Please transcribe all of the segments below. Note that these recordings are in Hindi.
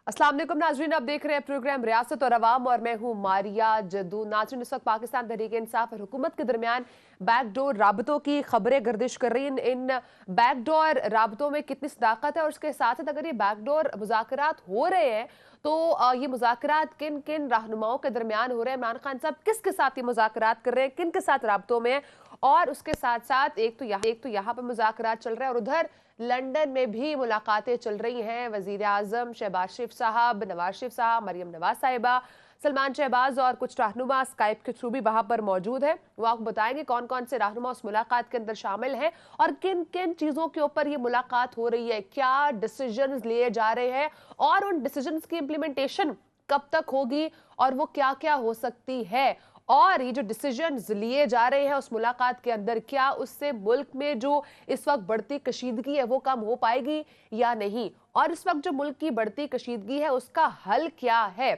अस्सलाम वालेकुम नाजरीन, आप देख रहे हैं प्रोग्राम रियासत और अवाम और मैं हूं मारिया जद्दू। नाजरीन, इस वक्त पाकिस्तान तहरीक इंसाफ और हुकूमत के दरमियान बैकडोर राबतों की खबरें गर्दिश कर रही हैं। इन बैकडोर राबतों में कितनी सदाकत है और उसके साथ साथ अगर ये बैकडोर मुज़ाकरात हो रहे हैं तो ये मुज़ाकरात किन किन रहनुमाओं के दरमियान हो रहे हैं, इमरान खान साहब किसके साथ ये मुज़ाकरात कर रहे हैं, किन के साथ राबतों में हैं। और उसके साथ साथ एक तो यहाँ पर मुज़ाकरात चल रहे हैं और उधर लंदन में भी मुलाकातें चल रही हैं। वजीर आजम शहबाज शरीफ साहब, नवाज शरीफ साहब, मरियम नवाज साहिबा, सलमान शहबाज और कुछ रहनुमा स्काइप के थ्रू भी वहां पर मौजूद है। वो आपको बताएंगे कौन कौन से रहनुमा उस मुलाकात के अंदर शामिल हैं और किन किन चीजों के ऊपर ये मुलाकात हो रही है, क्या डिसीजंस लिए जा रहे हैं और उन डिसीजंस की इंप्लीमेंटेशन कब तक होगी और वो क्या क्या हो सकती है। और ये जो डिसीजंस लिए जा रहे हैं उस मुलाकात के अंदर, क्या उससे मुल्क में जो इस वक्त बढ़ती कशीदगी है वो कम हो पाएगी या नहीं, और इस वक्त जो मुल्क की बढ़ती कशीदगी है उसका हल क्या है,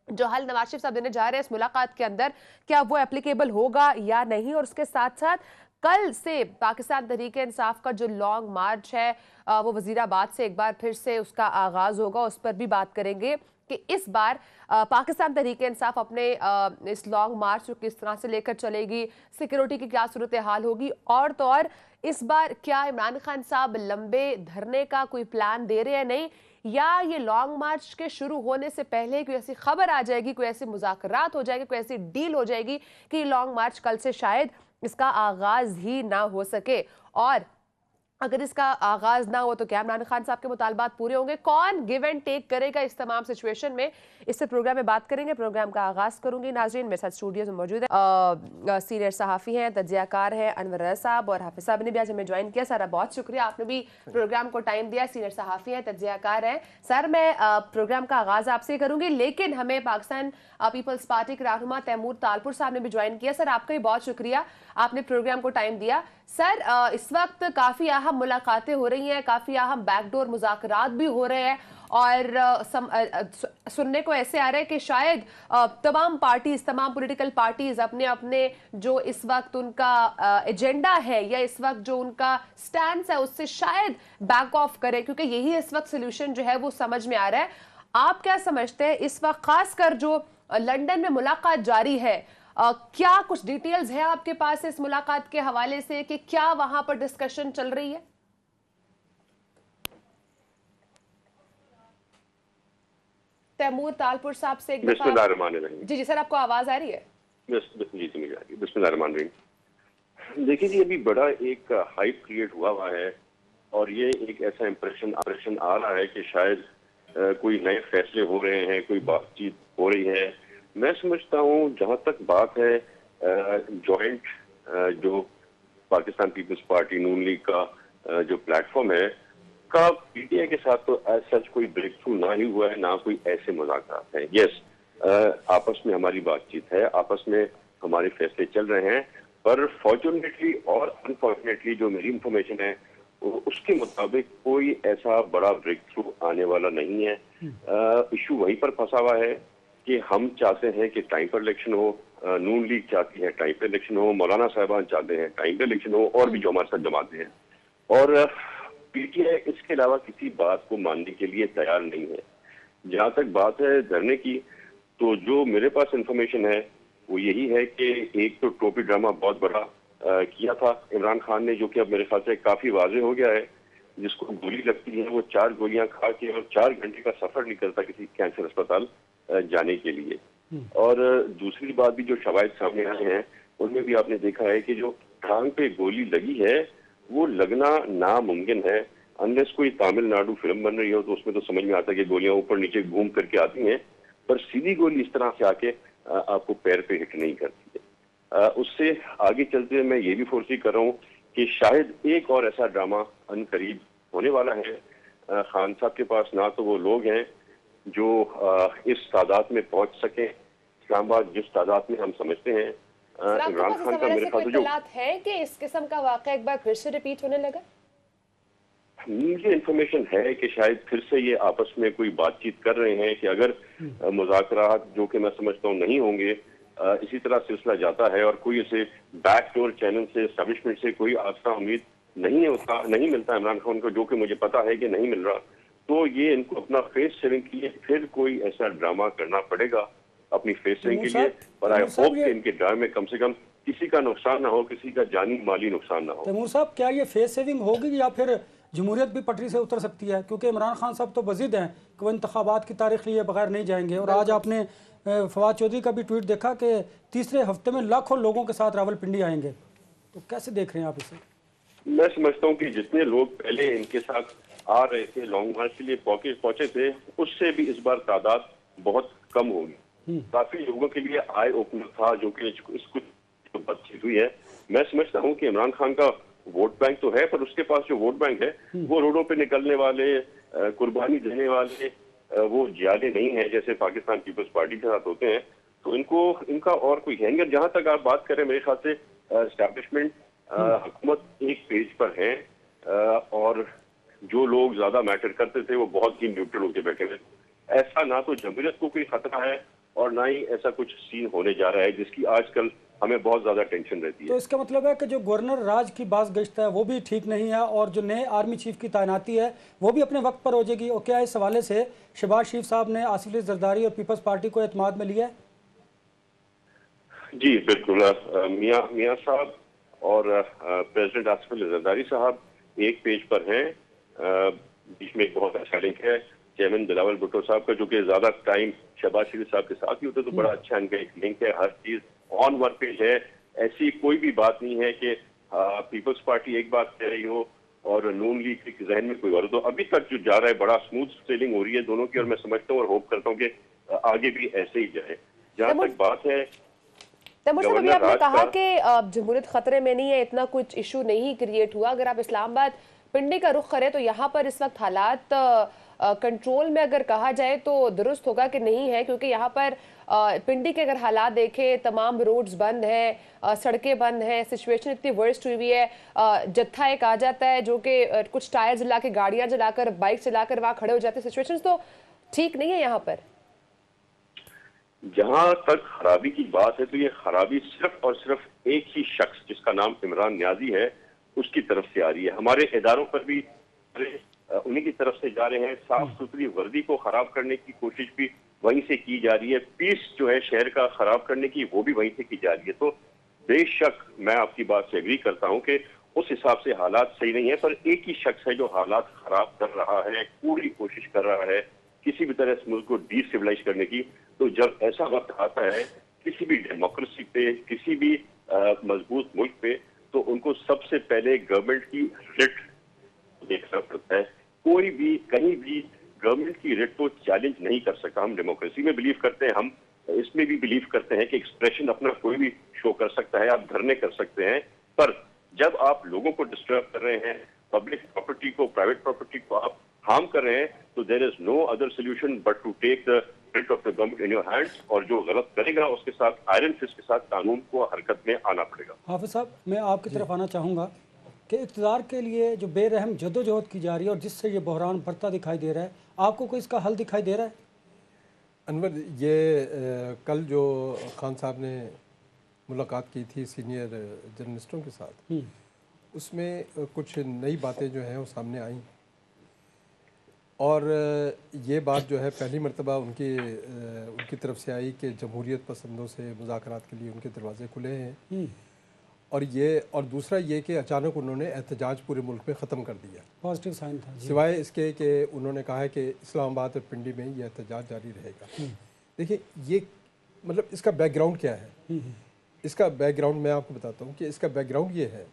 जो हल नवाज शरीफ साहब देने जा रहे हैं इस मुलाकात के अंदर, क्या वो एप्लीकेबल होगा या नहीं। और उसके साथ साथ कल से पाकिस्तान तहरीक इंसाफ का जो लॉन्ग मार्च है वो वजीराबाद से एक बार फिर से उसका आगाज होगा, उस पर भी बात करेंगे कि इस बार पाकिस्तान तहरीक इंसाफ अपने इस लॉन्ग मार्च को किस तरह से लेकर चलेगी, सिक्योरिटी की क्या सूरत हाल होगी, और तो और इस बार क्या इमरान खान साहब लंबे धरने का कोई प्लान दे रहे हैं नहीं, या ये लॉन्ग मार्च के शुरू होने से पहले कोई ऐसी खबर आ जाएगी, कोई ऐसी मुज़ाकरात हो जाएगी, कोई ऐसी डील हो जाएगी कि लॉन्ग मार्च कल से शायद इसका आगाज ही ना हो सके। और अगर इसका आगाज ना हो तो क्या इमरान खान साहब के मुतालबात पूरे होंगे, कौन गिव एंड टेक करेगा इस तमाम सिचुएशन में, इससे प्रोग्राम में बात करेंगे। प्रोग्राम का आगाज करूंगी नाज़रीन, मेरे साथ स्टूडियो में मौजूद है सीनियर सहाफ़ी हैं, तज्ज़ियाकार हैं अनवर रज़ा साहब, और हाफिज़ साहब ने भी आज हमें ज्वाइन किया। सर बहुत शुक्रिया, आपने भी प्रोग्राम को टाइम दिया। सीनियर सहाफ़ी हैं, तज्ज़ियाकार हैं। सर मैं प्रोग्राम का आगाज आपसे करूंगी, लेकिन हमें पाकिस्तान पीपल्स पार्टी के रहनुमा तैमूर तालपुर साहब ने भी ज्वाइन किया। सर आपका भी बहुत शुक्रिया, आपने प्रोग्राम को टाइम दिया। सर इस वक्त काफी अहम मुलाकातें हो रही हैं, काफी अहम बैकडोर मुज़ाकरात भी हो रहे हैं और सुनने को ऐसे आ रहा है कि शायद तमाम पार्टीज, तमाम पॉलिटिकल पार्टीज अपने अपने जो इस वक्त उनका एजेंडा है या इस वक्त जो उनका स्टैंड है उससे शायद बैक ऑफ करें, क्योंकि यही इस वक्त सोल्यूशन जो है वो समझ में आ रहा है। आप क्या समझते हैं इस वक्त, खासकर जो लंदन में मुलाकात जारी है, क्या कुछ डिटेल्स है आपके पास इस मुलाकात के हवाले से कि क्या वहां पर डिस्कशन चल रही है? तैमूर तालपुर साहब से एक दफा। जी जी सर, आपको आवाज आ रही है? जी मुझे आ रही है। बिस्मिल्लाहिर्रहमानिर्रहीम। देखिए जी, अभी बड़ा एक हाइप क्रिएट हुआ है और ये एक ऐसा इंप्रेशन आ रहा है कि शायद कोई नए फैसले हो रहे हैं, कोई बातचीत हो रही है। मैं समझता हूँ जहाँ तक बात है जॉइंट जो पाकिस्तान पीपल्स पार्टी नून लीग का जो प्लेटफॉर्म है का पीटीआई के साथ तो एज सच कोई ब्रेक थ्रू ना ही हुआ है, ना कोई ऐसे मुज़ाकरात हैं। यस, आपस में हमारी बातचीत है, आपस में हमारे फैसले चल रहे हैं, पर फॉर्चुनेटली और अनफॉर्चुनेटली जो मेरी इंफॉर्मेशन है उसके मुताबिक कोई ऐसा बड़ा ब्रेक थ्रू आने वाला नहीं है। इशू वहीं पर फंसा हुआ है कि हम चाहते हैं कि टाइम पर इलेक्शन हो, नून लीग चाहती है टाइम पर इलेक्शन हो, मौलाना साहिबान चाहते हैं टाइम पर इलेक्शन हो, और भी जो हमारे साथ जमाते हैं, और पीटीआई इसके अलावा किसी बात को मानने के लिए तैयार नहीं है। जहां तक बात है धरने की, तो जो मेरे पास इंफॉर्मेशन है वो यही है कि एक तो टोपी ड्रामा बहुत बड़ा किया था इमरान खान ने, जो कि अब मेरे ख्याल से काफी वाजे हो गया है। जिसको गोली लगती है वो 4 गोलियां खा के और 4 घंटे का सफर नहीं करता किसी कैंसर अस्पताल जाने के लिए। और दूसरी बात भी जो शवाहिद सामने आए हैं उनमें भी आपने देखा है कि जो टांग पे गोली लगी है वो लगना नामुमकिन है। अनलेस कोई तमिलनाडु फिल्म बन रही हो तो उसमें तो समझ में आता है कि गोलियां ऊपर नीचे घूम करके आती हैं, पर सीधी गोली इस तरह से आके आपको पैर पे हिट नहीं करती है। उससे आगे चलते हुए मैं ये भी फोर्सी कर रहा हूँ कि शायद एक और ऐसा ड्रामा अनकरीब होने वाला है। खान साहब के पास ना तो वो लोग हैं जो इस तादाद में पहुंच सके, इस्लामाबाद जिस तादाद में हम समझते हैं। इमरान खान का मेरे ख्याल से जो है कि इस किस्म का वाकया एक बार फिर से रिपीट होने लगा, मुझे इन्फॉर्मेशन है कि शायद फिर से ये आपस में कोई बातचीत कर रहे हैं कि अगर मुज़ाकरात, जो कि मैं समझता हूँ नहीं होंगे, इसी तरह सिलसिला जाता है और कोई इसे बैकडोर चैनल से, एस्टैब्लिशमेंट से कोई आस्था उम्मीद नहीं है, उसका नहीं मिलता इमरान खान को, जो कि मुझे पता है कि नहीं मिल रहा, तो ये इनको अपना फेस सेविंग के लिए फिर कोई ऐसा ड्रामा करना पड़ेगा अपनी फेस सेविंग के लिए। पर आई होप कि इनके ड्रामे में कम से कम किसी का नुकसान ना हो, किसी का जानी माली नुकसान ना हो। तैमूर साहब, क्या ये फेस सेविंग होगी या फिर जमहूरियत भी पटरी से उतर सकती है? क्योंकि इमरान खान साहब तो बज़िद हैं कि वो इंतखाबात की तारीख लिए बगैर नहीं जाएंगे। और आज आपने फवाद चौधरी का भी ट्वीट देखा कि तीसरे हफ्ते में लाखों लोगों के साथ रावलपिंडी आएंगे। तो कैसे देख रहे हैं आप इसे? मैं समझता हूँ कि जितने लोग पहले इनके साथ आ रहे थे, लॉन्ग मार्च के लिए पहुंचे थे, उससे भी इस बार तादाद बहुत कम होगी। काफी लोगों के लिए आई ओपनर था जो कि इसको बातचीत हुई है। मैं समझता हूँ कि इमरान खान का वोट बैंक तो है, पर उसके पास जो वोट बैंक है वो रोडों पे निकलने वाले, कुर्बानी देने वाले वो ज्यादा नहीं है जैसे पाकिस्तान पीपल्स पार्टी के साथ होते हैं। तो इनका और कोई है नहीं। जहां तक आप बात करें, मेरे ख्याल से एस्टैब्लिशमेंट हुकूमत एक पेज पर है और जो लोग ज्यादा मैटर करते थे वो बहुत ही न्यूट्रल होकर बैठे हुए। ऐसा ना तो जमहूरियत को कोई खतरा है और ना ही ऐसा कुछ सीन होने जा रहा है जिसकी आजकल हमें बहुत ज्यादा टेंशन रहती है। तो इसका मतलब है कि जो गवर्नर राज की बाज़गश्त है वो भी ठीक नहीं है और जो नए आर्मी चीफ की तैनाती है वो भी अपने वक्त पर हो जाएगी। और क्या इस हवाले से शहबाज शरीफ साहब ने आसिफ अली जरदारी और पीपल्स पार्टी को एतमाद में लिया है? जी बिल्कुल। मियां साहब और प्रेसिडेंट आसिफ अली जरदारी साहब एक पेज पर हैं। बीच में एक बहुत अच्छा लिंक है चेयरमैन बिलावल भुट्टो साहब का, जो कि ज्यादा टाइम शहबाज शरीफ साहब के साथ ही होते, तो बड़ा अच्छा इनका एक लिंक है। हर चीज ऑन वन पेज है। ऐसी कोई भी बात नहीं है कि पीपल्स पार्टी एक बात कह रही हो और नून लीग के जहन में कोई और। तो अभी तक जो जा रहा है बड़ा स्मूथ सेलिंग हो रही है दोनों की, और मैं समझता हूँ और होप करता हूँ कि आगे भी ऐसे ही जाए। जहां तक बात है तैमूर साहब, अभी आपने कहा कि जमहूरियत खतरे में नहीं है, इतना कुछ इशू नहीं क्रिएट हुआ। अगर आप इस्लामाबाद पिंडी का रुख करें तो यहाँ पर इस वक्त हालात कंट्रोल में अगर कहा जाए तो दुरुस्त होगा कि नहीं है? क्योंकि यहाँ पर पिंडी के अगर हालात देखें, तमाम रोड्स बंद हैं, सड़कें बंद हैं, सिचुएशन इतनी वर्स्ट हुई हुई है। जत्था एक आ जाता है जो कि कुछ टायर जला के, गाड़ियां जलाकर, बाइक चलाकर वहां खड़े हो जाते हैं। सिचुएशन तो ठीक नहीं है यहाँ पर। जहां तक खराबी की बात है तो ये खराबी सिर्फ और सिर्फ एक ही शख्स जिसका नाम इमरान न्याजी है उसकी तरफ से आ रही है। हमारे इदारों पर भी उन्हीं की तरफ से जा रहे हैं। साफ सुथरी वर्दी को खराब करने की कोशिश भी वहीं से की जा रही है। पीस जो है शहर का खराब करने की, वो भी वहीं से की जा रही है। तो बेशक मैं आपकी बात से एग्री करता हूं कि उस हिसाब से हालात सही नहीं है, पर एक ही शख्स है जो हालात खराब कर रहा है, पूरी कोशिश कर रहा है किसी भी तरह इस मुल्क को डिसिविलाइज करने की। तो जब ऐसा वक्त आता है किसी भी डेमोक्रेसी पे, किसी भी मजबूत मुल्क पे, तो उनको सबसे पहले गवर्नमेंट की रिट देखना पड़ता है। कोई भी कहीं भी गवर्नमेंट की रिट को चैलेंज नहीं कर सकता। हम डेमोक्रेसी में बिलीव करते हैं, हम इसमें भी बिलीव करते हैं कि एक्सप्रेशन अपना कोई भी शो कर सकता है, आप धरने कर सकते हैं, पर जब आप लोगों को डिस्टर्ब कर रहे हैं, पब्लिक प्रॉपर्टी को, प्राइवेट प्रॉपर्टी को आप हार्म कर रहे हैं, तो there is no other solution but to take the writ of the government in your hands. और जो गलत करेगा उसके साथ आयरन फिस्ट के साथ कानून को हरकत में आना पड़ेगा। हाफिज साहब, मैं आपकी तरफ आना चाहूँगा कि इक़्तिदार के लिए जो बेरहम जदोजहद की जा रही है और जिससे ये बहरान बढ़ता दिखाई दे रहा है, आपको कोई इसका हल दिखाई दे रहा है? अनवर, ये कल जो खान साहब ने मुलाकात की थी सीनियर जर्नलिस्टों के साथ, उसमें कुछ नई बातें जो हैं वो सामने आई। और ये बात जो है पहली मरतबा उनकी तरफ से आई कि जमहूरियत पसंदों से मुज़ाकरात के लिए उनके दरवाजे खुले हैं। और दूसरा ये कि अचानक उन्होंने एहतजाज पूरे मुल्क में ख़त्म कर दिया। पॉजिटिव साइन था, सिवाय इसके कि उन्होंने कहा है कि इस्लामाबाद और पिंडी में ये एहतजाज जारी रहेगा। देखिए, ये मतलब इसका बैकग्राउंड क्या है? इसका बैकग्राउंड मैं आपको बताता हूँ कि इसका बैकग्राउंड ये है।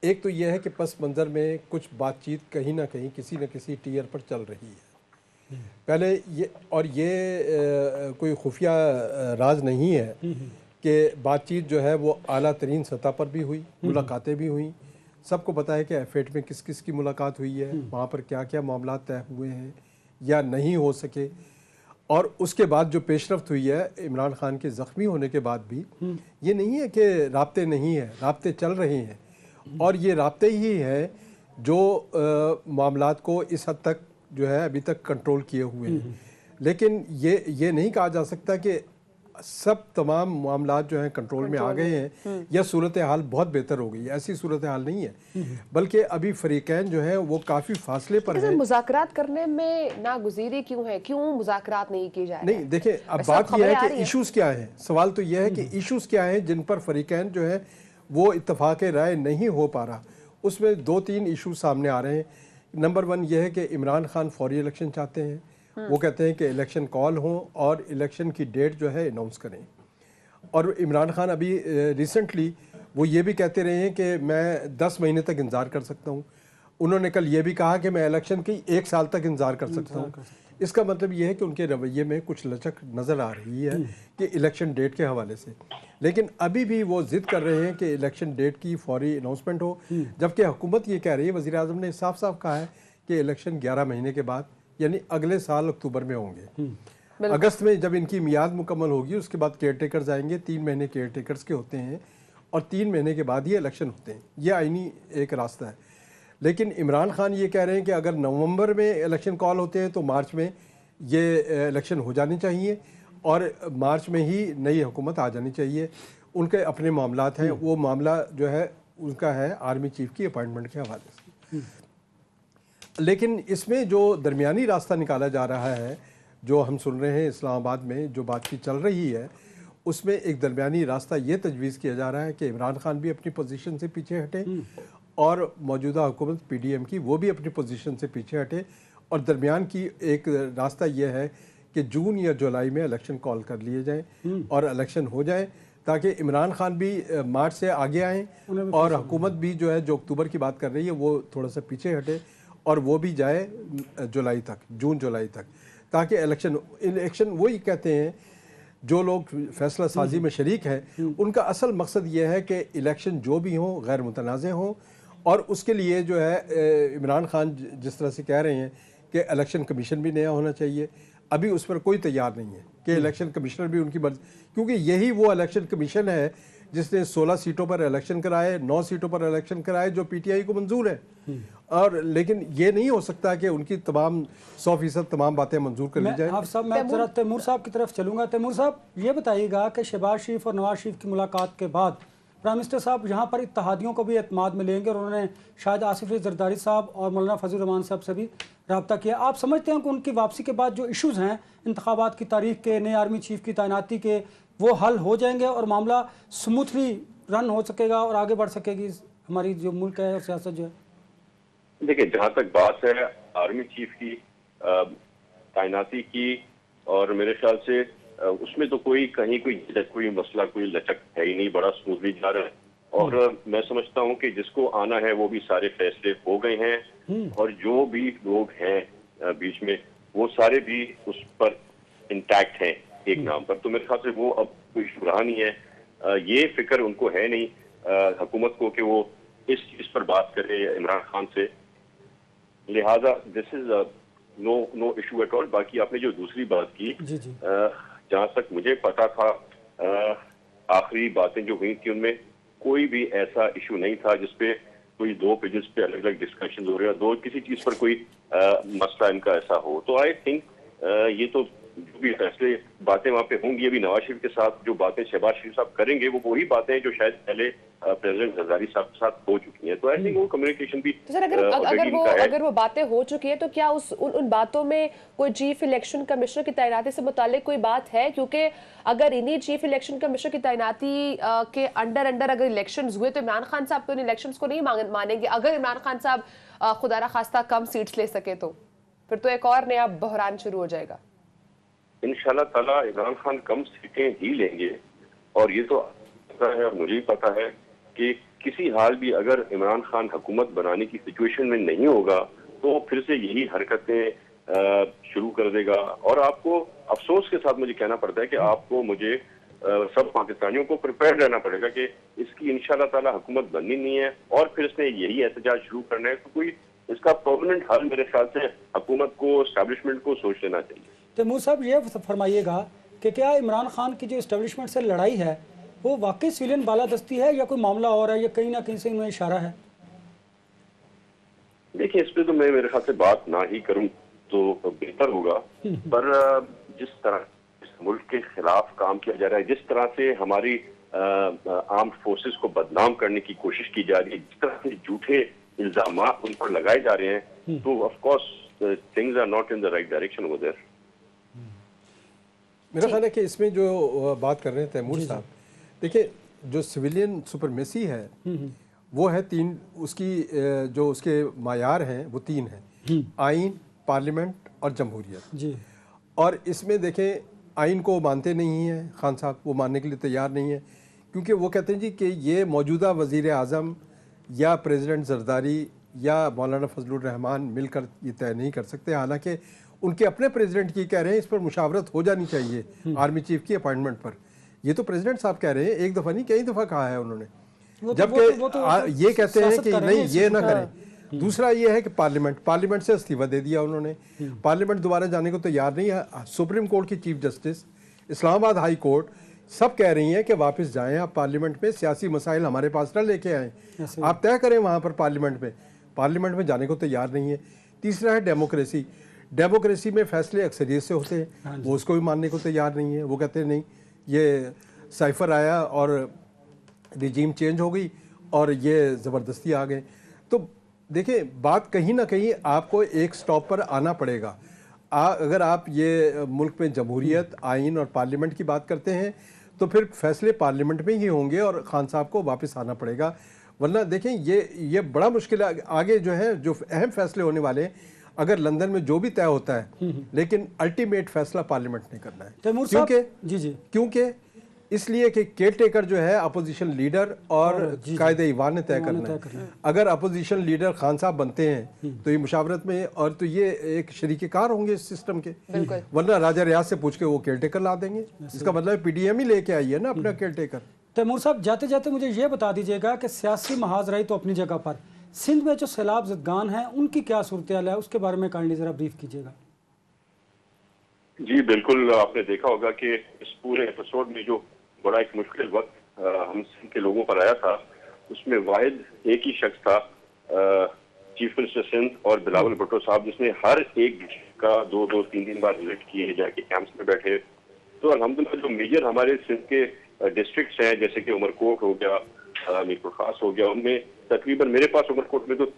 एक तो ये है कि पस मंज़र में कुछ बातचीत कहीं ना कहीं किसी न किसी टीयर पर चल रही है पहले। ये कोई खुफिया राज नहीं है कि बातचीत जो है वो आला तरीन सतह पर भी हुई, मुलाकातें भी हुई। सबको पता है कि F8 में किस किस की मुलाकात हुई है, वहाँ पर क्या क्या मामला तय हुए हैं या नहीं हो सके। और उसके बाद जो पेशरफ्त हुई है इमरान खान के ज़ख्मी होने के बाद भी, ये नहीं है कि राब्ते नहीं है, राब्ते चल रहे हैं। और ये राब्ते ही हैं जो मामलात को इस हद तक जो है अभी तक कंट्रोल किए हुए हैं। लेकिन ये नहीं कहा जा सकता कि सब तमाम मामला जो हैं कंट्रोल में आ गए हैं या सूरत हाल बहुत बेहतर हो गई है, ऐसी सूरत हाल नहीं है, बल्कि अभी फरीकैन जो है वो काफ़ी फासले पर है। मुज़ाकरात करने में नागुज़ीरी क्यों है, क्यों मुज़ाकरात नहीं की जा रही? नहीं देखिए, अब बात यह है कि इश्यूज़ क्या हैं, सवाल तो यह है कि इश्यूज़ क्या हैं जिन पर फरीकैन जो है वो इत्तफाक राय नहीं हो पा रहा। उसमें 2-3 इशूज़ सामने आ रहे हैं। नंबर 1 यह है कि इमरान खान फौरी इलेक्शन चाहते हैं, वो कहते हैं कि इलेक्शन कॉल हों और इलेक्शन की डेट जो है अनाउंस करें। और इमरान खान अभी रिसेंटली वो ये भी कहते रहे हैं कि मैं 10 महीने तक इंतज़ार कर सकता हूँ। उन्होंने कल ये भी कहा कि मैं इलेक्शन की 1 साल तक इंतज़ार कर सकता हूँ। इसका मतलब ये है कि उनके रवैये में कुछ लचक नज़र आ रही है कि इलेक्शन डेट के हवाले से, लेकिन अभी भी वो ज़िद कर रहे हैं कि इलेक्शन डेट की फौरी अनाउंसमेंट हो, जबकि हुकूमत ये कह रही है, वज़ीर आज़म ने साफ साफ कहा है कि इलेक्शन 11 महीने के बाद यानी अगले साल अक्टूबर में होंगे। अगस्त में जब इनकी मियाद मुकम्मल होगी उसके बाद केयर टेकर्स आएंगे, 3 महीने केयर टेकर्स के होते हैं और 3 महीने के बाद ये इलेक्शन होते हैं। ये आईनी एक रास्ता है। लेकिन इमरान खान ये कह रहे हैं कि अगर नवंबर में इलेक्शन कॉल होते हैं तो मार्च में ये इलेक्शन हो जाने चाहिए और मार्च में ही नई हुकूमत आ जानी चाहिए। उनके अपने मामलात हैं, वो मामला जो है उनका है आर्मी चीफ की अपॉइंटमेंट के हवाले से। लेकिन इसमें जो दरमियानी रास्ता निकाला जा रहा है, जो हम सुन रहे हैं इस्लामाबाद में जो बातचीत चल रही है, उसमें एक दरमियानी रास्ता ये तजवीज़ किया जा रहा है कि इमरान खान भी अपनी पोजीशन से पीछे हटे और मौजूदा हुकूमत पीडीएम की वो भी अपनी पोजीशन से पीछे हटे, और दरमियान की एक रास्ता ये है कि जून या जुलाई में इलेक्शन कॉल कर लिए जाएँ और इलेक्शन हो जाए, ताकि इमरान खान भी मार्च से आगे आएँ और हुकूमत भी जो है जो अक्टूबर की बात कर रही है वो थोड़ा सा पीछे हटे और वो भी जाए जुलाई तक, जून जुलाई तक, ताकि इलेक्शन वही कहते हैं जो लोग फैसला साजी में शरीक हैं, उनका असल मकसद ये है कि इलेक्शन जो भी हों गैर मुतनाज़ हों, और उसके लिए जो है इमरान खान जिस तरह से कह रहे हैं कि इलेक्शन कमीशन भी नया होना चाहिए, अभी उस पर कोई तैयार नहीं है कि इलेक्शन कमिश्नर भी उनकी मर्जी, क्योंकि यही वो इलेक्शन कमीशन है जिसने 16 सीटों पर इलेक्शन कराए, 9 सीटों पर इलेक्शन कराए जो पीटीआई को मंजूर है। और लेकिन ये नहीं हो सकता कि उनकी तमाम 100% तमाम बातें मंजूर कर ली जाए। आप साहब, मैं जरा तैमूर साहब की तरफ चलूँगा। तैमूर साहब, ये बताइएगा कि शहबाज शरीफ और नवाज शरीफ की मुलाकात के बाद प्राइम मिनिस्टर साहब यहाँ पर इत्तेहादियों को भी एतमाद में लेंगे और उन्होंने शायद आसिफ अली जरदारी साहब और मौलाना फजल रहमान साहब से भी रब्ता किया। आप समझते हैं कि उनकी वापसी के बाद जो इशूज़ हैं इंतखाबात की तारीख के, नए आर्मी चीफ की तैनाती के, वो हल हो जाएंगे और मामला स्मूथली रन हो सकेगा और आगे बढ़ सकेगी हमारी जो मुल्क है और सियासत जो है? देखिए, जहाँ तक बात है आर्मी चीफ की तैनाती की, और मेरे ख्याल से उसमें तो कोई मसला, कोई लचक है ही नहीं, बड़ा स्मूथली जा रहा है। और मैं समझता हूँ कि जिसको आना है वो भी सारे फैसले हो गए हैं और जो भी लोग हैं बीच में वो सारे भी उस पर इंटैक्ट हैं एक नाम पर। तो मेरे ख्याल से वो अब कोई इशू रहा नहीं है। ये फिक्र उनको है नहीं हुकूमत को कि वो इस चीज पर बात करे इमरान खान से, लिहाजा this is no issue at all. बाकी आपने जो दूसरी बात की, जहाँ तक मुझे पता था आखिरी बातें जो हुई थी उनमें कोई भी ऐसा इशू नहीं था जिसपे कोई 2 पेजेस पे अलग अलग डिस्कशन हो रहे हैं, किसी चीज पर कोई मसला इनका ऐसा हो। तो आई थिंक ये तो जो भी फैसले बातें वहाँ पे होंगी, अभी नवाज शरीफ के साथ जो बातें शहबाज शरीफ साहब करेंगे वो वही बातें हैं जो शायद पहले प्रेसिडेंट जरदारी साहब के साथ हो चुकी हैं। तो आई थिंक वो कम्युनिकेशन भी तो सर अगर वो बातें हो चुकी है तो क्या उन बातों में कोई चीफ इलेक्शन कमिश्नर की तैनाती से मुतालिक कोई बात है? क्योंकि अगर इन्हीं चीफ इलेक्शन कमिश्नर की तैनाती के अंडर अगर इलेक्शन हुए तो इमरान खान साहब तो इन इलेक्शन को नहीं मानेंगे। अगर इमरान खान साहब खुदा ना खास्ता कम सीट्स ले सके तो फिर तो एक और नया बहरान शुरू हो जाएगा। इंशाल्लाह ताला इमरान खान कम सीटें ही लेंगे, और ये तो पता है और मुझे भी पता है कि किसी हाल भी अगर इमरान खान हुकूमत बनाने की सिचुएशन में नहीं होगा तो फिर से यही हरकतें शुरू कर देगा। और आपको अफसोस के साथ मुझे कहना पड़ता है कि आपको मुझे सब पाकिस्तानियों को प्रिपेयर रहना पड़ेगा कि इसकी इंशाल्लाह ताला हुकूमत बननी नहीं है और फिर इसने यही एहतजाज शुरू करना है। तो कोई इसका परमानेंट हल मेरे ख्याल से हुकूमत को, एस्टैब्लिशमेंट को सोच लेना चाहिए। तैमूर साहब, ये फरमाइएगा कि क्या इमरान खान की जो एस्टेब्लिशमेंट से लड़ाई है वो वाकई सिविलियन बालादस्ती है या कोई मामला और है, या कहीं ना कहीं से इन्हें इशारा है? देखिए, इस पे तो मैं मेरे ख्याल से बात ना ही करूं तो बेहतर होगा, पर जिस मुल्क के खिलाफ काम किया जा रहा है, जिस तरह से हमारी आर्म्ड फोर्सेस को बदनाम करने की कोशिश की जा रही है, जिस तरह से झूठे इल्जाम उन पर लगाए जा रहे हैं, तो of course things are not in the right direction over there. मेरा ख्याल है कि इसमें जो बात कर रहे हैं तैमूर साहब, देखिए जो सिविलियन सुपरमेसी है वो है तीन, उसकी जो उसके मायार हैं वो तीन हैं, आइन, पार्लियामेंट और जमहूरियत जी। और इसमें देखें आइन को मानते नहीं हैं खान साहब, वो मानने के लिए तैयार नहीं है, क्योंकि वो कहते हैं जी कि ये मौजूदा वज़ीर आज़म या प्रेसिडेंट जरदारी या मौलाना फजलुर रहमान मिलकर ये तय नहीं कर सकते। हालांकि उनके अपने प्रेसिडेंट की कह रहे हैं इस पर मुशावरत हो जानी चाहिए आर्मी चीफ की अपॉइंटमेंट पर। ये तो प्रेसिडेंट साहब कह रहे हैं, एक दफ़ा नहीं कई दफ़ा कहा है उन्होंने, जबकि ये कहते हैं कि नहीं ये ना करें। दूसरा ये है कि पार्लियामेंट से इस्तीफा दे दिया उन्होंने, पार्लियामेंट दोबारा जाने को तैयार नहीं है। सुप्रीम कोर्ट की chief justice, Islamabad high court सब कह रही हैं कि वापस जाएं आप पार्लियामेंट में, सियासी मसाइल हमारे पास न लेके आएँ, आप तय करें वहाँ पर पार्लियामेंट में जाने को तैयार नहीं है। तीसरा है डेमोक्रेसी में फैसले अक्सरियत से होते हैं, वो उसको भी मानने को तैयार नहीं है। वो कहते हैं नहीं, ये साइफर आया और रिजीम चेंज हो गई और ये ज़बरदस्ती आ गए। तो देखिए बात कहीं ना कहीं आपको एक स्टॉप पर आना पड़ेगा। अगर आप ये मुल्क में जमहूरियत, आइन और पार्लियामेंट की बात करते हैं तो फिर फैसले पार्लियामेंट में ही होंगे और खान साहब को वापस आना पड़ेगा, वरना देखें ये बड़ा मुश्किल है। आगे जो है जो अहम फैसले होने वाले हैं, अगर लंदन में जो भी तय होता है, लेकिन अल्टीमेट फैसला पार्लियामेंट ने करना है। क्योंकि इसलिए कि केयर टेकर जो है अपोजिशन लीडर और कायदे ईवान ने तय करना है। अगर अपोजिशन लीडर खान साहब बनते हैं तो ये मुशावरत में, और तो ये एक शरीकेकार होंगे इस सिस्टम के, वरना राजा रियाज से पूछ के वो केयर टेकर ला देंगे। इसका मतलब पीडीएम ही लेके आई है ना अपना केयर टेकर। तैमूर साहब जाते जाते मुझे ये बता दीजिएगा कि सियासी महाज रही तो अपनी जगह पर, सिंध में जो सैलाब ज़दगान हैं उनकी क्या सूरत हाल है, उसके बारे में काइंडली ज़रा ब्रीफ कीजिएगा। जी बिल्कुल, आपने देखा होगा कि इस पूरे एपिसोड में जो बड़ा एक मुश्किल वक्त हम सिंध के लोगों पर आया था, उसमें वाहिद एक ही शख्स था, चीफ मिनिस्टर सिंध और बिलावल भुट्टो साहब, जिसने हर एक का 2-3 बार विजिट किए, जाके कैंप्स में बैठे। तो अल्हम्दुलिल्लाह जो मेजर हमारे सिंध के डिस्ट्रिक्ट्स हैं, जैसे कि उमरकोट हो गया, मीरपुर खास हो गया, उनमें तकरीबन मेरे पास उमरकोट में तो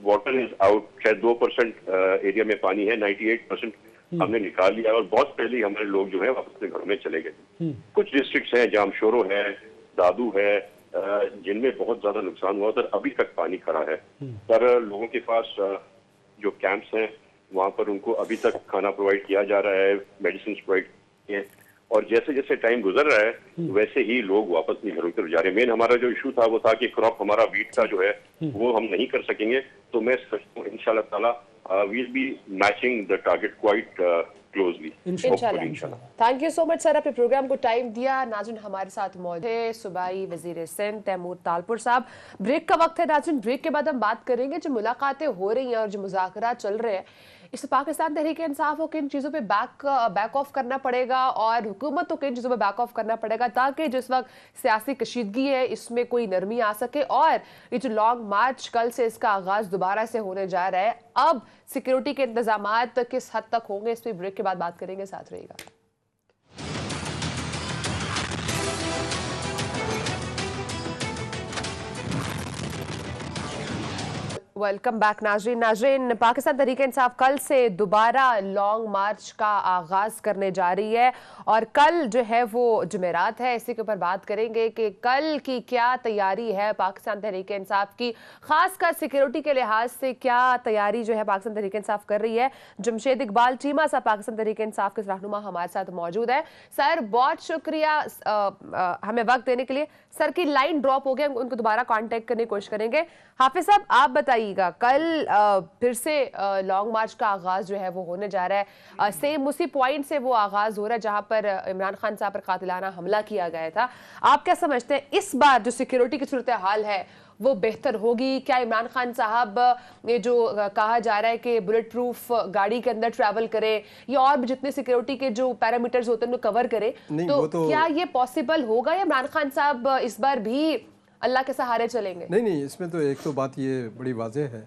वाटर इज आउट, शायद 2% एरिया में पानी है, 98% हमने निकाल लिया और बहुत पहले ही हमारे लोग जो है वापस अपने घरों में चले गए। कुछ डिस्ट्रिक्ट्स हैं, जामशोरो है, दादू है, जिनमें बहुत ज्यादा नुकसान हुआ और अभी तक पानी खड़ा है। पर लोगों के पास जो कैंप्स हैं वहाँ पर उनको अभी तक खाना प्रोवाइड किया जा रहा है, मेडिसिन प्रोवाइड किए, और जैसे जैसे टाइम गुजर रहा है वैसे ही लोग वापस अपने घरों की तरफ जा रहे हैं। मेन हमारा जो इशू था वो था कि क्रॉप हमारा वीट का जो है वो हम नहीं कर सकेंगे, तो मैं इंशाल्लाह ताला we'll be matching the target quite closely. इंशाल्लाह। Thank you so much sir, अपने प्रोग्राम को टाइम दिया। नाज़रीन हमारे साथ मौजूद है सूबाई वजीर सिंध तैमूर तालपुर साहब। ब्रेक का वक्त है नाज़रीन, ब्रेक के बाद हम बात करेंगे जो मुलाकातें हो रही हैं और जो मुज़ाकरात चल रहे हैं, इससे पाकिस्तान तहरीक इंसाफ को किन चीज़ों पे बैक ऑफ करना पड़ेगा और हुकूमत को किन चीज़ों पे बैक ऑफ करना पड़ेगा, ताकि जिस वक्त सियासी कशीदगी है इसमें कोई नरमी आ सके। और ये जो लॉन्ग मार्च कल से इसका आगाज दोबारा से होने जा रहा है, अब सिक्योरिटी के इंतजामात किस हद तक होंगे, इस पर ब्रेक के बाद बात करेंगे, साथ रहिएगा। वेलकम बैक नाजरीन, पाकिस्तान तहरीक इंसाफ कल से दोबारा लॉन्ग मार्च का आगाज करने जा रही है और कल जो है वो जुमेरात है। इसी के ऊपर बात करेंगे कि कल की क्या तैयारी है पाकिस्तान तहरीक इंसाफ की, खासकर सिक्योरिटी के लिहाज से क्या तैयारी जो है पाकिस्तान तहरीक इंसाफ कर रही है। जमशेद इकबाल चीमा साहब पाकिस्तान तहरीक इंसाफ के रहनुमा हमारे साथ मौजूद है। सर बहुत शुक्रिया हमें वक्त देने के लिए। सर की लाइन ड्रॉप हो गया, उनको दोबारा कांटेक्ट करने की कोशिश करेंगे। हाफिज साहब आप बताइएगा, कल फिर से लॉन्ग मार्च का आगाज जो है वो होने जा रहा है, सेम उसी पॉइंट से वो आगाज हो रहा है जहां पर इमरान खान साहब पर कातिलाना हमला किया गया था। आप क्या समझते हैं इस बार जो सिक्योरिटी की सूरत हाल है वो बेहतर होगी? क्या इमरान खान साहब ने जो कहा जा रहा है कि बुलेट प्रूफ गाड़ी के अंदर ट्रैवल करे या और भी जितने सिक्योरिटी के जो पैरामीटर्स होते हैं उनको कवर करे, तो क्या ये पॉसिबल होगा या इमरान खान साहब इस बार भी अल्लाह के सहारे चलेंगे? नहीं, इसमें तो एक तो बात ये बड़ी वाज़ेह है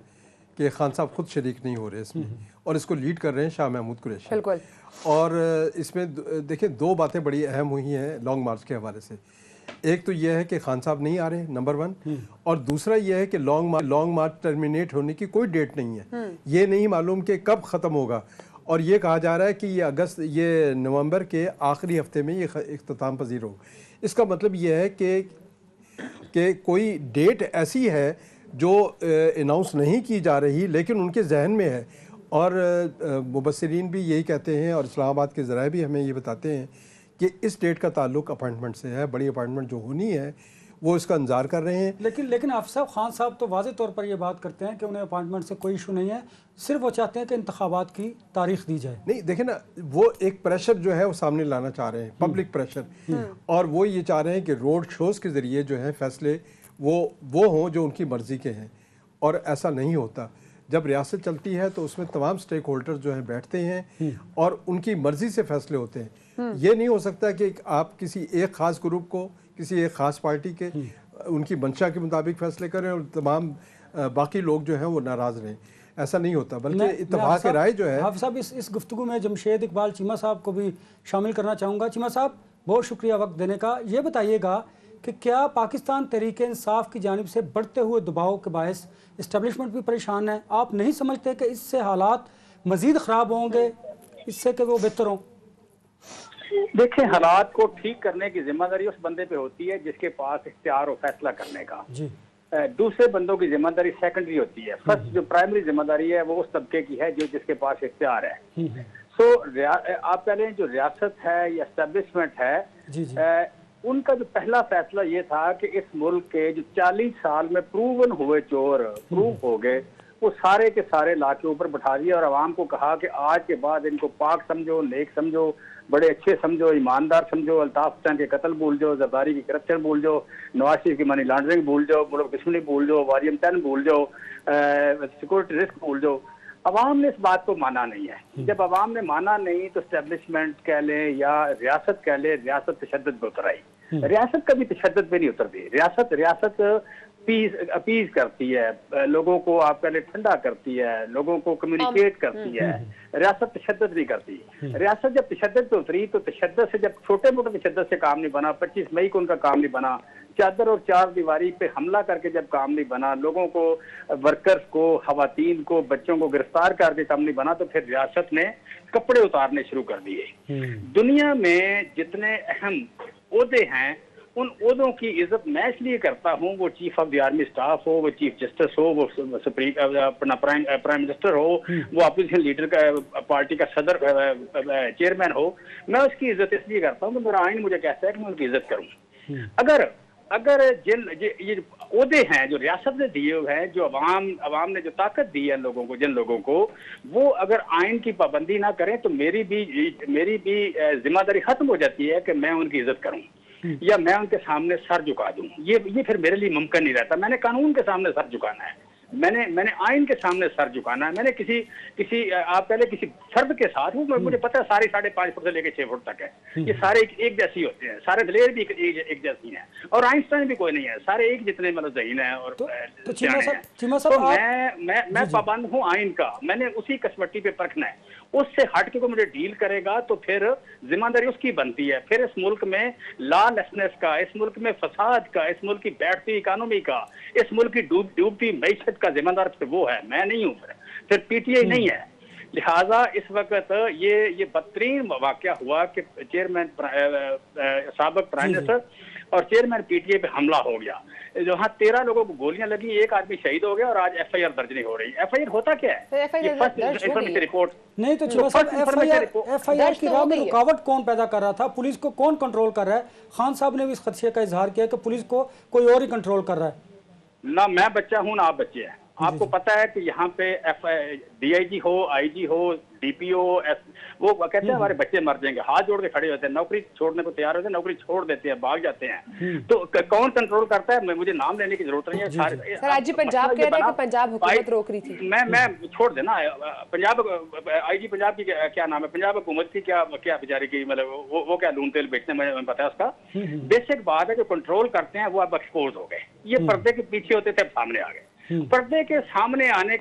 कि खान साहब खुद शरीक नहीं हो रहे इसमें, और इसको लीड कर रहे हैं शाह महमूद कुरैशी। बिल्कुल। और इसमें देखिए 2 बातें बड़ी अहम हुई हैं लॉन्ग मार्च के हवाले से। एक तो यह है कि खान साहब नहीं आ रहे, नंबर 1, और दूसरा यह है कि लॉन्ग मार्च टर्मिनेट होने की कोई डेट नहीं है। ये नहीं मालूम कि कब ख़त्म होगा, और ये कहा जा रहा है कि ये नवंबर के आखिरी हफ्ते में ये इख्तिताम पजीर होगा। इसका मतलब ये है कि कोई डेट ऐसी है जो अनाउंस नहीं की जा रही लेकिन उनके जहन में है, और मुबस्सिरीन भी यही कहते हैं और इस्लामाबाद के ज़राए भी हमें ये बताते हैं कि इस डेट का ताल्लुक अपॉइंटमेंट से है। बड़ी अपॉइंटमेंट जो होनी है वो इसका इंतजार कर रहे हैं। लेकिन आफिस साहब, खान साहब तो वाज़े तौर पर ये बात करते हैं कि उन्हें अपॉइंटमेंट से कोई इशू नहीं है, सिर्फ वो चाहते हैं कि इंतखाबात की तारीख दी जाए। नहीं, देखें ना, वो एक प्रेशर जो है वो सामने लाना चाह रहे हैं, पब्लिक प्रेशर, और वो ये चाह रहे हैं कि रोड शोज़ के ज़रिए जो है फैसले वो हों जो उनकी मर्ज़ी के हैं, और ऐसा नहीं होता। जब रियासत चलती है तो उसमें तमाम स्टेक होल्डर जो हैं बैठते हैं और उनकी मर्ज़ी से फैसले होते हैं। ये नहीं हो सकता कि आप किसी एक ख़ास ग्रुप को, किसी एक ख़ास पार्टी के उनकी मंशा के मुताबिक फैसले करें और तमाम बाकी लोग जो हैं वो नाराज़ रहें। ऐसा नहीं होता, बल्कि इत्तेफाक राय जो है। हाफ़िज़ साहब, इस गुफ्तगू में जमशेद इकबाल चीमा साहब को भी शामिल करना चाहूँगा। चीमा साहब, बहुत शुक्रिया वक्त देने का। ये बताइएगा कि क्या पाकिस्तान तहरीक इंसाफ की जानिब से बढ़ते हुए दबाव के बायस इस्टेब्लिशमेंट भी परेशान है? आप नहीं समझते कि इससे हालात मज़ीद ख़राब होंगे, इससे कि वो बेहतर हों? देखिए, हालात को ठीक करने की जिम्मेदारी उस बंदे पे होती है जिसके पास इख्तियार और फैसला करने का। जी। दूसरे बंदों की जिम्मेदारी सेकेंडरी होती है। फर्स्ट जो प्राइमरी जिम्मेदारी है वो उस तबके की है जो जिसके पास इख्तियार है। आप कह लें जो रियासत है या एस्टेब्लिशमेंट है, उनका जो पहला फैसला ये था कि इस मुल्क के जो 40 साल में प्रूवन हुए चोर प्रूव हो गए, वो सारे के सारे ला के ऊपर बैठा दिया और आवाम को कहा कि आज के बाद इनको पाक समझो, नेक समझो, बड़े अच्छे समझो, ईमानदार समझो, अल्ताफ हुसैन के कत्ल भूल जाओ, जरदारी की करप्शन भूल जाओ, नवाज शरीफ की मनी लॉन्ड्रिंग भूल जाओ, मुल्क दुश्मनी भूल जाओ, वारियम 10 भूल जाओ, सिक्योरिटी रिस्क भूल जाओ। अवाम ने इस बात को माना नहीं है। जब अवाम ने माना नहीं तो एस्टेब्लिशमेंट कह लें या रियासत कह लें, रियासत तशद्दुद पे उतर आई। रियासत कभी तशद्दुद पे नहीं उतरती। रियासत अपीज करती है, लोगों को आप कह लें ठंडा करती है, लोगों को कम्युनिकेट करती है। रियासत तशद्दुद नहीं करती। रियासत जब तशद्दुद पे उतरी तो तशद्दुद से, जब छोटे मोटे तशद्दुद से काम नहीं बना, 25 मई को उनका काम नहीं बना, चादर और चार दीवारी पे हमला करके जब काम नहीं बना, लोगों को, वर्कर्स को, खवातीन को, बच्चों को गिरफ्तार करके काम नहीं बना, तो फिर रियासत ने कपड़े उतारने शुरू कर दिए। दुनिया में जितने अहम ओहदे हैं उन ओहदों की इज्जत मैं इसलिए करता हूँ, वो chief of the army staff हो, वो चीफ जस्टिस हो, वो अपना प्राइम मिनिस्टर हो, वो अपोजिशन लीडर का पार्टी का सदर चेयरमैन हो, मैं उसकी इज्जत इसलिए करता हूँ कि मेरा आइन मुझे कहता है कि मैं उनकी इज्जत करूँ। अगर जिन ये ओहदे हैं जो रियासत ने दिए हुए हैं, जो अवाम ने जो ताकत दी है लोगों को, जिन लोगों को, वो अगर आइन की पाबंदी ना करें तो मेरी भी जिम्मेदारी खत्म हो जाती है कि मैं उनकी इज्जत करूं या मैं उनके सामने सर झुका दूं। ये फिर मेरे लिए मुमकिन नहीं रहता। मैंने कानून के सामने सर झुकाना है, मैंने आइन के सामने सर झुकाना है। मैंने किसी आप पहले किसी फर्द के साथ हूँ, मुझे पता है सारे 5.5 फुट से लेकर 6 फुट तक है, ये सारे एक जैसी होते हैं, सारे दलेर भी एक जैसी हैं, और आइंस्टाइन भी कोई नहीं है, सारे एक जितने मतलब ज़हीन है और मैं पाबंद हूँ आइन का। मैंने उसी कसवट्टी पे परखना है, उससे हट के कोई मुझे डील करेगा तो फिर जिम्मेदारी उसकी बनती है। फिर इस मुल्क में लॉलेसनेस का, इस मुल्क में फसाद का, इस मुल्क की बैठती इकानमी का, इस मुल्क की डूबती मईशत का जिम्मेदार फिर वो है, मैं नहीं हूँ, फिर पीटीआई नहीं है। लिहाजा इस वक्त ये बदतरीन वाकया हुआ कि चेयरमैन साबिक प्राइम मिनिस्टर और चेयरमैन पीटीआई पे हमला हो गया, जहाँ 13 लोगों को गोलियां लगी, एक आदमी शहीद हो गया और आज एफआईआर दर्ज नहीं हो रही। एफआईआर होता क्या है? रिपोर्ट नहीं तो एफआईआर की राह में रुकावट कौन पैदा कर रहा था? पुलिस को कौन कंट्रोल कर रहा है? खान साहब ने भी इस खदशे का इजहार किया कि पुलिस को कोई और ही कंट्रोल कर रहा है। ना मैं बच्चा हूँ ना आप बच्चे हैं। आपको पता है कि यहाँ पे डीआईजी हो, आईजी हो, डीपीओ, वो कहते हैं हमारे बच्चे मर जाएंगे, हाथ जोड़ के खड़े होते हैं, नौकरी छोड़ने को तैयार होते हैं, नौकरी छोड़ देते हैं, भाग जाते हैं। तो कौन कंट्रोल करता है? मुझे नाम लेने की जरूरत नहीं है। सर, आज पंजाब कह रहे हैं कि पंजाब हुकूमत रोक रही थी। मैं छोड़ देना, पंजाब आईजी पंजाब की क्या नाम है, पंजाब हुकूमत की क्या बेचारी की, मतलब वो क्या लून तेल बेचने में पता है उसका। बेसिक बात है जो कंट्रोल करते हैं वो अब एक्सपोज हो गए, ये पर्दे के पीछे होते थे, सामने आ गए। पर्दे के सामने आने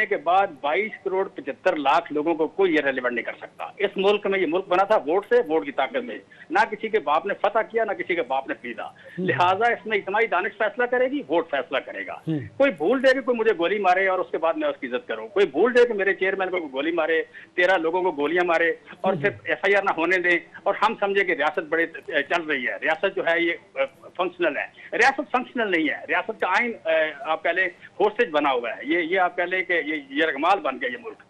के बाद 22 करोड़ 75 लाख लोगों को कोई ये रेलेवेंट नहीं कर सकता। इस मुल्क में ये मुल्क बना था वोट से, वोट की ताकत में, ना किसी के बाप ने फतह किया ना किसी के बाप ने खरीदा। लिहाजा इसमें इज्तिमाई दानिश फैसला करेगी, वोट फैसला करेगा। कोई भूल दे कि कोई मुझे गोली मारे और उसके बाद मैं उसकी इज्जत करूं, कोई भूल दे कि मेरे चेयरमैन को गोली मारे, 13 लोगों को गोलियां मारे और फिर FIR ना होने दें और हम समझे कि रियासत बड़े चल रही है। रियासत जो है ये फंक्शनल है। रियासत फंक्शनल नहीं है। रियासत का आइन आप कह लें होस्टेज बना हुआ है। ये आप कह लें कि ये यरगमाल बन गया ये मुल्क।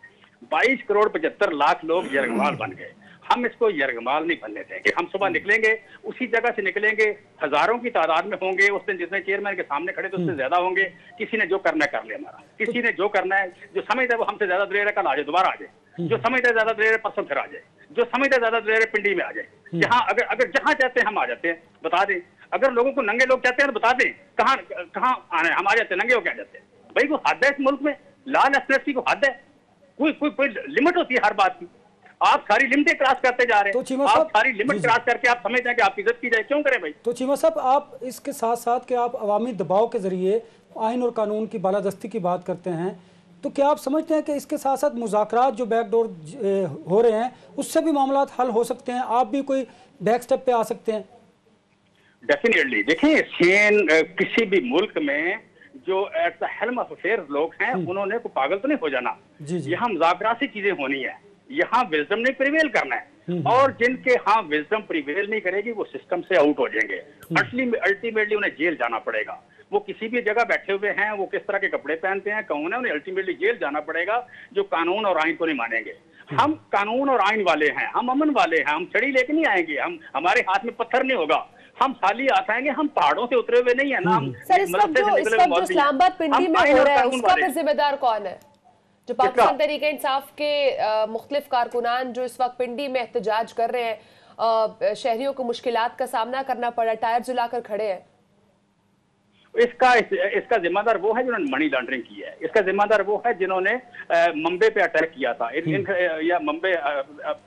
22 करोड़ 75 लाख लोग यरगमाल बन गए। हम इसको यरगमाल नहीं बनने देंगे। हम सुबह निकलेंगे, उसी जगह से निकलेंगे, हजारों की तादाद में होंगे। उस दिन जितने चेयरमैन के सामने खड़े तो उससे ज्यादा होंगे। किसी ने जो करना है कर ले हमारा, किसी ने जो करना है, जो समझता है वो हमसे ज्यादा दलेर है कल आ जाए, दोबारा आ जाए। जो समझता है ज्यादा दलेर है परसों फिर आ जाए। जो समझता है ज्यादा दलेर है पिंडी में आ जाए। जहाँ अगर जहाँ चाहते हैं हम आ जाते हैं, बता दें। अगर लोगों को नंगे लोग चाहते हैं तो बता दें कहाँ आना है, हम आ जाते हैं। नंगे हो क्या जाते हैं भाई? को हद है इस मुल्क में, लॉ नेशनलिटी को हद है। कोई लिमिट होती है हर बात की। आप सारी लिमिटें क्रॉस करते जा रहे हैं। तो आप सारी लिमिट क्रॉस करके आप समझते हैं कि आपकी इज्जत की जाए, क्यों करें भाई? तो चीमा साहब, आप इसके साथ साथ कि आप अवामी दबाव के जरिए आइन और कानून की बालादस्ती की बात करते हैं, तो क्या आप समझते हैं कि इसके साथ साथ मुज़ाकरात जो बैकडोर हो रहे हैं उससे भी मामला हल हो सकते हैं? आप भी कोई बैक स्टेप पे आ सकते हैं? डेफिनेटली। देखिए, किसी भी मुल्क में जो at the helm of affair लोग हैं उन्होंने को पागल तो नहीं हो जाना। यहाँ मुज़ाकरात से चीजें होनी है। यहाँ विजडम नहीं प्रिवेल करना है। और जिनके यहाँ विजडम प्रिवेल नहीं करेगी वो सिस्टम से आउट हो जाएंगे। अल्टीमेटली उन्हें जेल जाना पड़ेगा। वो किसी भी जगह बैठे हुए हैं, वो किस तरह के कपड़े पहनते हैं, कौन है, उन्हें अल्टीमेटली जेल जाना पड़ेगा, जो कानून और आइन को नहीं मानेंगे। हम कानून और आइन वाले हैं, हम अमन वाले हैं। हम छड़ी लेके नहीं आएंगे, हमारे हाथ में पत्थर नहीं होगा। हम खाली आएंगे, हम पहाड़ों से उतरे हुए नहीं है ना। सर, इस वक्त जो इस्लामाबाद पिंडी में हो रहा है उसका फिर जिम्मेदार कौन है? जो पाकिस्तान तहरीक इंसाफ के मुख्तलिफ कारकुनान जो इस वक्त पिंडी में एहतजाज कर रहे हैं, शहरियों को मुश्किलात का सामना करना पड़ा, टायर जलाकर खड़े हैं, इसका जिम्मेदार वो है जिन्होंने मनी लॉन्ड्रिंग की है। इसका जिम्मेदार वो है जिन्होंने मुंबई पे अटैक किया था। या मुंबई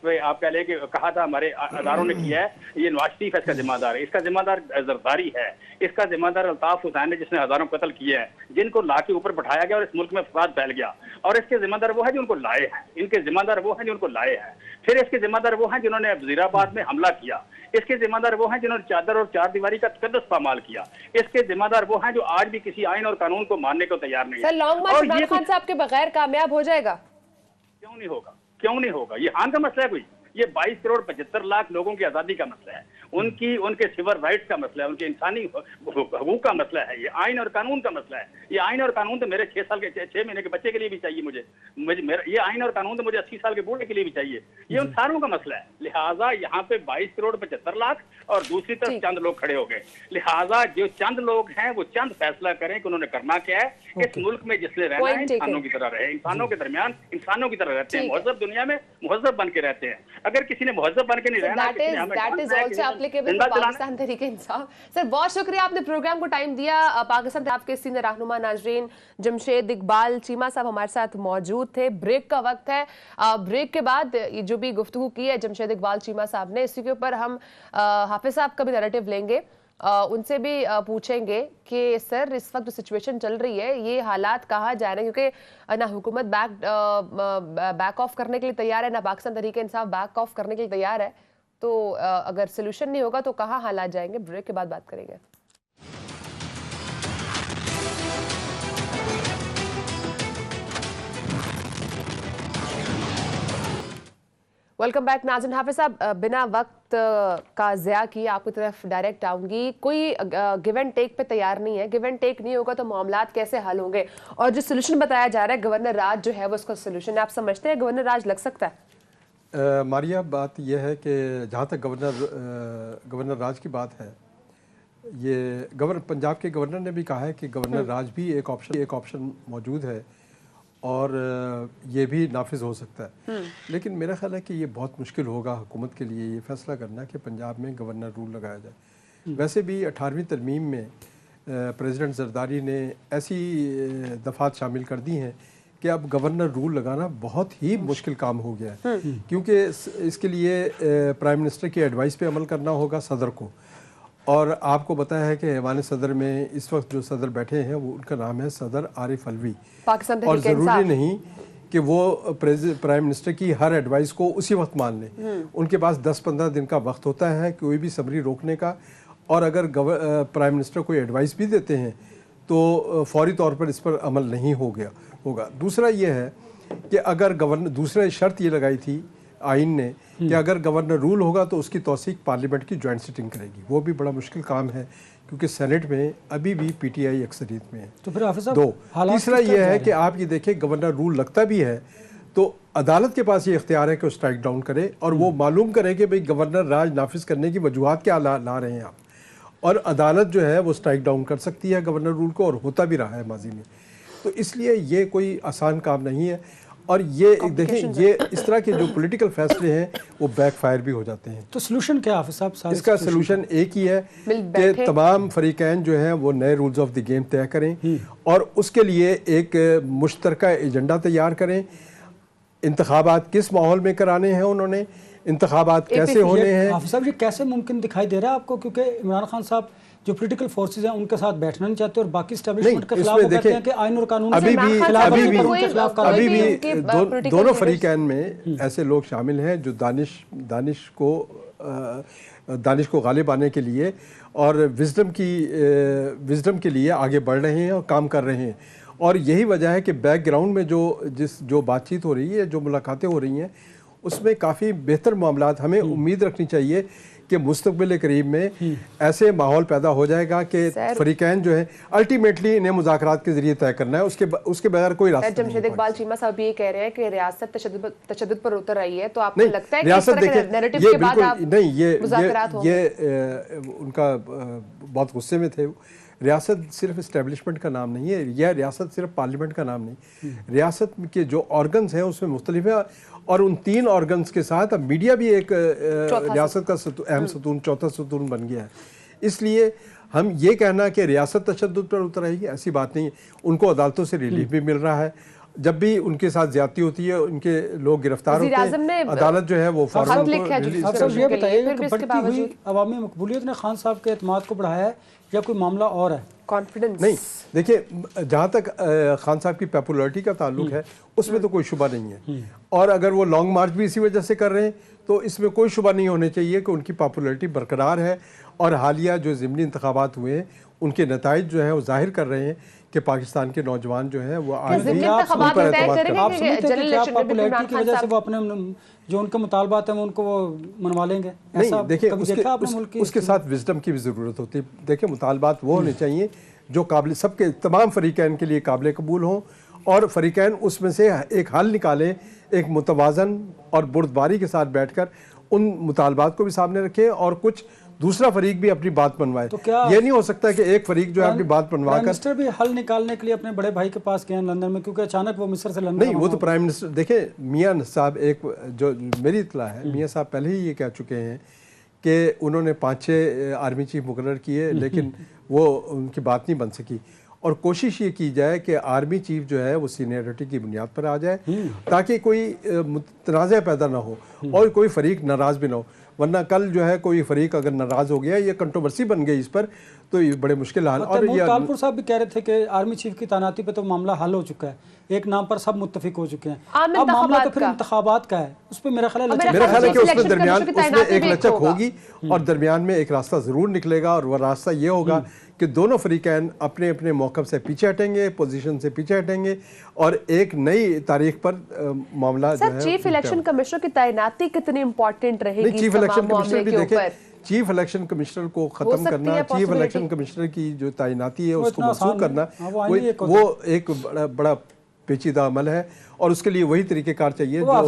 पे आप कह लें कि कहा था हमारे अदारों ने किया है। ये नवाज शरीफ है इसका जिम्मेदार है। इसका जिम्मेदार जरदारी है। इसका जिम्मेदार अल्ताफ हुसैन है जिसने हजारों कत्ल किए हैं, जिनको ला के ऊपर बैठाया गया और इस मुल्क में फसाद फैल गया। और इसके जिम्मेदार वो है जो उनको लाए हैं। इनके जिम्मेदार वो है जो उनको लाए हैं। फिर इसके जिम्मेदार वो हैं जिन्होंने वजीराबाद में हमला किया। इसके जिम्मेदार वो हैं जिन्होंने चादर और चार दीवारी का तकद्दुस पामाल किया। इसके जिम्मेदार वो हैं जो आज भी किसी आइन और कानून को मानने को तैयार नहीं है। सर, लॉन्ग मार्च इमरान खान साहब के बगैर कामयाब हो जाएगा? क्यों नहीं होगा? क्यों नहीं होगा? ये हान का मसला है कोई? ये 22 करोड़ 75 लाख लोगों की आजादी का मसला है, उनके सिविल राइट्स का मसला है, उनके इंसानी हकूक का मसला है। ये आइन और कानून का मसला है। ये आइन और कानून तो मेरे 6 महीने के बच्चे के लिए भी चाहिए मुझे। ये आइन और कानून तो मुझे 80 साल के बूढ़े के लिए भी चाहिए। ये उन सारों का मसला है। लिहाजा यहाँ पे 22 करोड़ 75 लाख और दूसरी तरफ चंद लोग खड़े हो गए। लिहाजा जो चंद लोग हैं वो चंद फैसला करें कि उन्होंने करना क्या है। इस मुल्क में जिसने रहना है इंसानों की तरह रहे, इंसानों के दरमियान इंसानों की तरह रहते हैं, मुहज़्ज़ब दुनिया में मुहज़्ज़ब बन के रहते हैं। अगर किसी ने मुहज़्ज़ब बन के नहीं रहना, पाकिस्तान तहरीक इंसाफ। सर, बहुत शुक्रिया, आपने प्रोग्राम को टाइम दिया। पाकिस्तान आपके सीनियर रहनुमा नाजरीन जमशेद इकबाल चीमा साहब हमारे साथ मौजूद थे। ब्रेक का वक्त है। ब्रेक के बाद ये जो भी गुफ्तगू की है जमशेद इकबाल चीमा साहब ने, इसी के ऊपर हम हाफिज साहब का भी नैरेटिव लेंगे, उनसे भी पूछेंगे कि सर इस वक्त जो सिचुएशन चल रही है ये हालात कहाँ जा रहे हैं, क्योंकि ना हुकूमत बैक ऑफ करने के लिए तैयार है, ना पाकिस्तान तहरीक इंसाफ बैक ऑफ करने के लिए तैयार है। तो अगर सोल्यूशन नहीं होगा तो कहाँ हालात जाएंगे? ब्रेक के बाद बात करेंगे। वेलकम बैक नाज़रीन। हाफिज साहब, बिना वक्त का ज़िया किए आपकी तरफ डायरेक्ट आऊँगी। कोई गिव एंड टेक पे तैयार नहीं है। गिव एंड टेक नहीं होगा तो मामलात कैसे हल होंगे? और जो सोल्यूशन बताया जा रहा है गवर्नर राज जो है वो उसका सोल्यूशन है, आप समझते हैं गवर्नर राज लग सकता है? मारिया, बात यह है कि जहाँ तक गवर्नर राज की बात है, ये पंजाब के गवर्नर ने भी कहा है कि गवर्नर राज भी एक ऑप्शन मौजूद है और ये भी नाफिज हो सकता है। लेकिन मेरा ख्याल है कि ये बहुत मुश्किल होगा हुकूमत के लिए ये फैसला करना कि पंजाब में गवर्नर रूल लगाया जाए। वैसे भी 18वीं तरमीम में प्रेसिडेंट जरदारी ने ऐसी दफात शामिल कर दी हैं कि अब गवर्नर रूल लगाना बहुत ही मुश्किल काम हो गया है, क्योंकि इसके लिए प्राइम मिनिस्टर की एडवाइस पे अमल करना होगा सदर को, और आपको बताया है कि ऐवान सदर में इस वक्त जो सदर बैठे हैं वो उनका नाम है सदर आरिफ अलवी। पाकिस्तान और तहरीक ज़रूरी इंसाफ नहीं कि वो प्राइम मिनिस्टर की हर एडवाइस को उसी वक्त मान लें। उनके पास 10-15 दिन का वक्त होता है कोई भी समरी रोकने का, और अगर प्राइम मिनिस्टर कोई एडवाइस भी देते हैं तो फौरी तौर पर इस पर अमल नहीं होगा। दूसरा ये है कि अगर गवर्नर, दूसरा शर्त ये लगाई थी आइन ने कि अगर गवर्नर रूल होगा तो उसकी तौसीक पार्लियामेंट की जॉइंट सिटिंग करेगी। वो भी बड़ा मुश्किल काम है क्योंकि सेनेट में अभी भी पीटीआई अक्सरियत में है। तो फिर हाफिज साहब, दो, तीसरा ये है कि हैं? आप ये देखें गवर्नर रूल लगता भी है तो अदालत के पास ये इख्तियार है कि वो स्ट्राइक डाउन करे और वो मालूम करे कि भाई गवर्नर राज नाफिज करने की वजूहत क्या ला रहे हैं आप, और अदालत जो है वो स्ट्राइक डाउन कर सकती है गवर्नर रूल को, और होता भी रहा है माजी में। तो इसलिए ये कोई आसान काम नहीं है, और ये देखें ये इस तरह के जो पॉलिटिकल फैसले हैं वो बैकफायर भी हो जाते हैं। तो सोल्यूशन क्या है हाफिज साहब? इसका सोल्यूशन एक ही है कि तमाम फरीकैन जो हैं वो नए रूल्स ऑफ द गेम तय करें और उसके लिए एक मुश्तरका एजेंडा तैयार करें। इंतखाबात किस माहौल में कराने हैं उन्होंने, इंतखाबात कैसे होने हैं। हाफिज साहब, ये कैसे मुमकिन दिखाई दे रहा है आपको? क्योंकि इमरान खान साहब जो पॉलिटिकल फोर्सेस हैं उनके साथ बैठना नहीं चाहते और बाकी एस्टैब्लिशमेंट के खिलाफ वो कहते हैं कि आइन और कानून अभी भी दोनों फरीकैन में ऐसे लोग शामिल हैं जो दानिश को गालिब आने के लिए और विजडम के लिए आगे बढ़ रहे हैं और काम कर रहे हैं। और यही वजह है कि बैकग्राउंड में जो बातचीत हो रही है, जो मुलाकातें हो रही हैं, उसमें काफ़ी बेहतर मामलात। हमें उम्मीद रखनी चाहिए कि मुस्तक़बिल करीब में ऐसे माहौल पैदा हो जाएगा कि फरीकैन जो है अल्टीमेटली इन्हें मुज़ाकरात के जरिए तय करना है, उसके बगैर कोई रास्ता नहीं। जमशेद इकबाल चीमा साहब ये कह रहे हैं कि रियासत तशद्दुद पर उतर रही है, तो आपको लगता है कि रियासत नैरेटिव के बाद आप नहीं, ये उनका बहुत गुस्से में थे। रियासत सिर्फ इस्टेब्लिशमेंट का नाम नहीं है, यह रियासत सिर्फ पार्लियामेंट का नाम नहीं। रियासत के जो ऑर्गन्स हैं उसमें मुख्तलिफ है, और उन 3 ऑर्गन्स के साथ अब मीडिया भी एक रियासत का अहम सतून, चौथा सतून बन गया है। इसलिए हम ये कहना कि रियासत तशद्दुद पर उतर आएगी, ऐसी बात नहीं है। उनको अदालतों से रिलीफ भी मिल रहा है, जब भी उनके साथ ज्यादती होती है उनके लोग गिरफ्तार होते हैं, अदालत जो है वो फौरन उनको ये बताइए कि बढ़ती हुई अवामी मकबूलियत ने खान साहब के एतमाद को बढ़ाया है या कोई मामला और है? कॉन्फिडेंस नहीं, देखिए जहाँ तक खान साहब की पॉपुलैरिटी का ताल्लुक है उसमें तो कोई शुबा नहीं है, और अगर वो लॉन्ग मार्च भी इसी वजह से कर रहे हैं तो इसमें कोई शुबा नहीं होने चाहिए कि उनकी पॉपुलैरिटी बरकरार है। और हालिया जो ज़िमनी इंतखाबात हुए हैं उनके नताइज जो है वो जाहिर कर रहे हैं कि पाकिस्तान के नौजवान जो है वो आज की वजह से वो अपने जो उनके मुतालबात हैं उनको वो मनवा लेंगे? नहीं, देखिए उसके साथ विजडम की भी ज़रूरत होती है। देखिए मुतालबात वो होने चाहिए जो काबिल, सबके तमाम फरीकैन के लिए काबिल कबूल हों, और फरीकैन उसमें से एक हल निकालें, एक मुतवाज़न और बुर्दबारी के साथ बैठकर उन मुतालबात को भी सामने रखें और कुछ दूसरा फरीक भी अपनी बात मनवाए। तो क्या ये नहीं हो सकता कि एक फरीक जो है अपनी बात मनवा कर। मिनिस्टर भी हल निकालने के लिए अपने बड़े भाई के पास गए हैं लंदन में, क्योंकि अचानक वो मिस्र से लंदन नहीं, वो तो प्राइम मिनिस्टर, देखें मियां साहब, एक जो मेरी इत्तला है, मियां साहब पहले ही ये कह चुके हैं कि उन्होंने 5-6 आर्मी चीफ मुकर्रर किए लेकिन वो उनकी बात नहीं बन सकी। और कोशिश ये की जाए कि आर्मी चीफ जो है वो सीनियरिटी की बुनियाद पर आ जाए ताकि कोई तनाज़ा पैदा ना हो और कोई फरीक नाराज़ भी ना हो। वरना कल जो है कोई फरीक अगर नाराज़ हो गया, ये कंट्रोवर्सी बन गई इस पर, तो ये बड़े मुश्किल हाल। और ये तालपुर साहब भी कह रहे थे कि आर्मी चीफ की तैनाती पे तो मामला हल हो चुका है, एक नाम पर सब मुत्तफिक हो चुके हैं। अब मामला तो फिर इंतखाबात का है, उस पर मेरा ख्याल है कि उसमें दरमियान उसमें एक लचक होगी और दरमियान में एक रास्ता ज़रूर निकलेगा, और वह रास्ता ये होगा कि दोनों फरीकैन अपने अपने मौक़िफ़ से पीछे हटेंगे, पोजीशन से पीछे हटेंगे, और एक नई तारीख पर मामला जो है। चीफ इलेक्शन कमिश्नर की तैनाती कितनी इंपॉर्टेंट रहेगी? चीफ इलेक्शन कमिश्नर भी देखें, चीफ इलेक्शन कमिश्नर को ख़त्म करना, चीफ इलेक्शन कमिश्नर की जो तैनाती है उसको मंसूख करना, वो एक बड़ा पेचीदा अमल है, और उसके लिए वही तरीक़ेकार चाहिए जो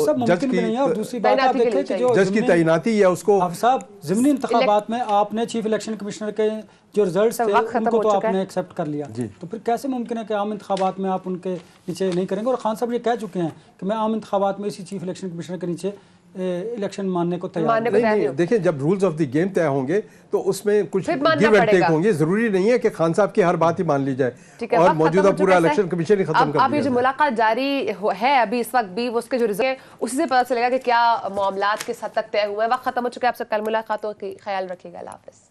जज की तैनाती है उसको। अब साहब ज़िमनी इंतखाबात में आपने चीफ इलेक्शन कमिश्नर के जो रिजल्ट्स थे उनको तो आपने एक्सेप्ट कर लिया, तो फिर कैसे मुमकिन है कि आम इंतखाबात में आप उनके नीचे नहीं करेंगे? और खान साहब ये कह चुके हैं कि मैं आम इंतखाबात में इसी चीफ इलेक्शन कमिश्नर के नीचे इलेक्शन मानने को तैयार नहीं। देखिए जब रूल्स ऑफ द गेम तय होंगे तो उसमें कुछ गिव एंड टेक होंगे, जरूरी नहीं है कि खान साहब की हर बात ही मान ली जाए और मौजूदा पूरा इलेक्शन कमीशन ही खत्म कर दिया। अब ये जो मुलाकात जारी है अभी इस वक्त भी, उसके जो रिजल्ट उसी से पता चलेगा कि क्या मामलात किस हद तक तय हुए हैं। वक्त खत्म हो चुका है, आपसे कल मुलाकात हो, ख्याल रखिएगा, अल्लाह हाफ़िज़।